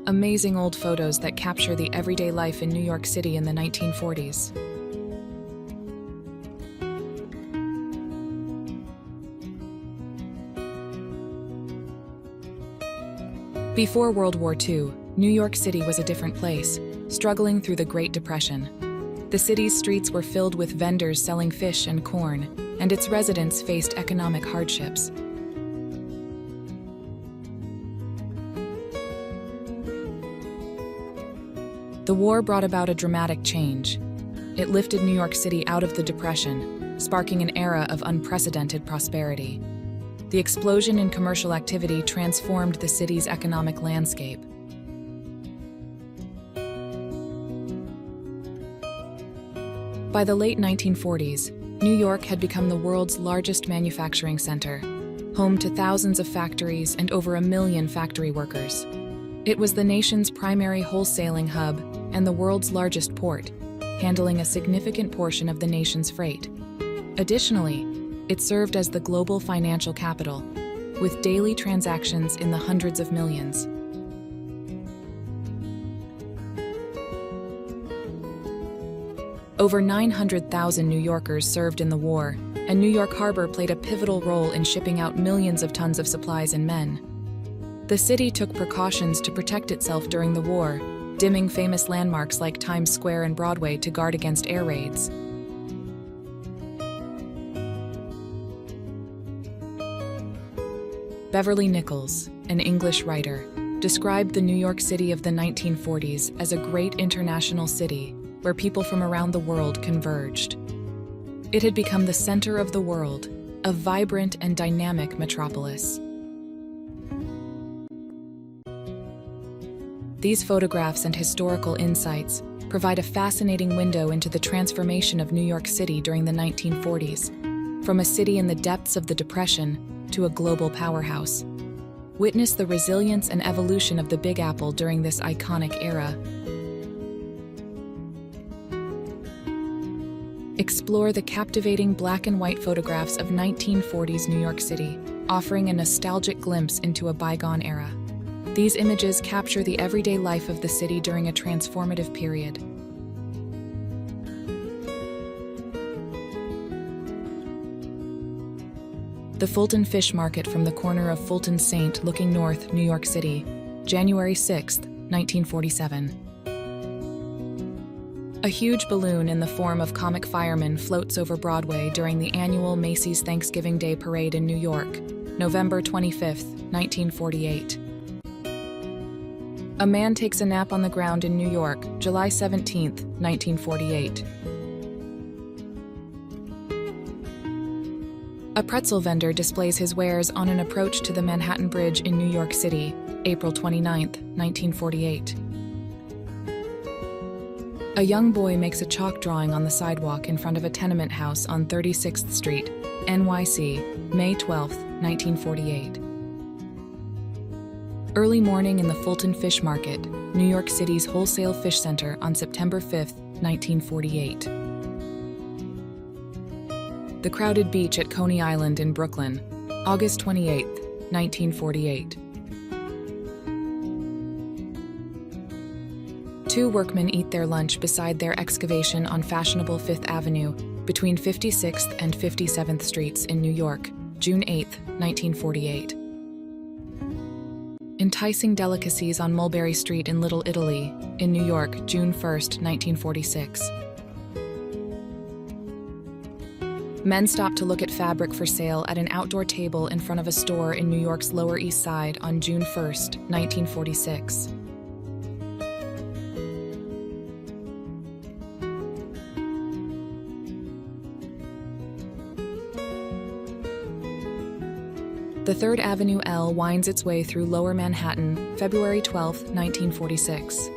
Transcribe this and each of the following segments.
Amazing old photos that capture the everyday life in New York City in the 1940s. Before World War II, New York City was a different place, struggling through the Great Depression. The city's streets were filled with vendors selling fish and corn, and its residents faced economic hardships. The war brought about a dramatic change. It lifted New York City out of the Depression, sparking an era of unprecedented prosperity. The explosion in commercial activity transformed the city's economic landscape. By the late 1940s, New York had become the world's largest manufacturing center, home to thousands of factories and over 1 million factory workers. It was the nation's primary wholesaling hub and the world's largest port, handling a significant portion of the nation's freight. Additionally, it served as the global financial capital, with daily transactions in the hundreds of millions. Over 900,000 New Yorkers served in the war, and New York Harbor played a pivotal role in shipping out millions of tons of supplies and men. The city took precautions to protect itself during the war, dimming famous landmarks like Times Square and Broadway to guard against air raids. Beverly Nichols, an English writer, described the New York City of the 1940s as a great international city where people from around the world converged. It had become the center of the world, a vibrant and dynamic metropolis. These photographs and historical insights provide a fascinating window into the transformation of New York City during the 1940s, from a city in the depths of the Depression to a global powerhouse. Witness the resilience and evolution of the Big Apple during this iconic era. Explore the captivating black and white photographs of 1940s New York City, offering a nostalgic glimpse into a bygone era. These images capture the everyday life of the city during a transformative period. The Fulton Fish Market from the corner of Fulton St. looking north, New York City, January 6, 1947. A huge balloon in the form of comic firemen floats over Broadway during the annual Macy's Thanksgiving Day Parade in New York, November 25, 1948. A man takes a nap on the ground in New York, July 17, 1948. A pretzel vendor displays his wares on an approach to the Manhattan Bridge in New York City, April 29, 1948. A young boy makes a chalk drawing on the sidewalk in front of a tenement house on 36th Street, NYC, May 12, 1948. Early morning in the Fulton Fish Market, New York City's wholesale fish center on September 5, 1948. The crowded beach at Coney Island in Brooklyn, August 28, 1948. Two workmen eat their lunch beside their excavation on fashionable Fifth Avenue between 56th and 57th Streets in New York, June 8, 1948. Enticing delicacies on Mulberry Street in Little Italy, in New York, June 1, 1946. Men stop to look at fabric for sale at an outdoor table in front of a store in New York's Lower East Side on June 1, 1946. The 3rd Avenue L winds its way through Lower Manhattan, February 12, 1946.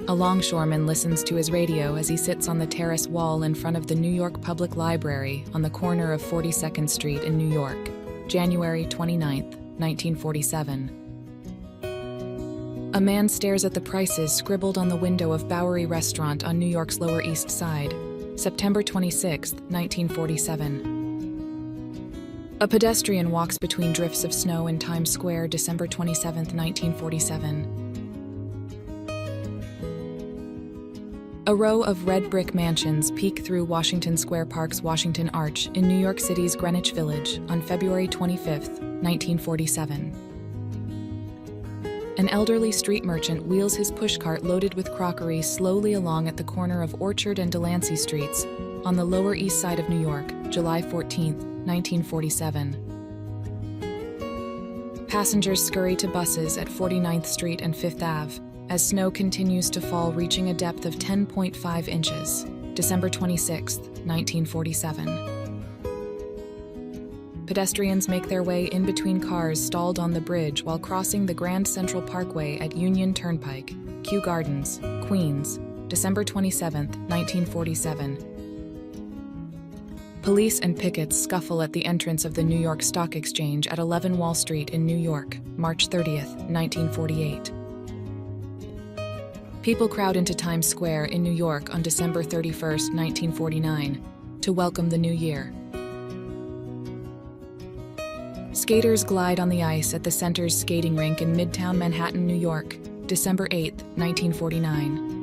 A longshoreman listens to his radio as he sits on the terrace wall in front of the New York Public Library on the corner of 42nd Street in New York, January 29, 1947. A man stares at the prices scribbled on the window of Bowery Restaurant on New York's Lower East Side, September 26, 1947. A pedestrian walks between drifts of snow in Times Square, December 27, 1947. A row of red brick mansions peek through Washington Square Park's Washington Arch in New York City's Greenwich Village on February 25, 1947. An elderly street merchant wheels his pushcart loaded with crockery slowly along at the corner of Orchard and Delancey Streets on the Lower East Side of New York, July 14, 1947. Passengers scurry to buses at 49th Street and 5th Ave as snow continues to fall, reaching a depth of 10.5 inches, December 26, 1947. Pedestrians make their way in between cars stalled on the bridge while crossing the Grand Central Parkway at Union Turnpike, Kew Gardens, Queens, December 27, 1947. Police and pickets scuffle at the entrance of the New York Stock Exchange at 11 Wall Street in New York, March 30, 1948. People crowd into Times Square in New York on December 31, 1949, to welcome the new year. Skaters glide on the ice at the Center's skating rink in Midtown Manhattan, New York, December 8, 1949.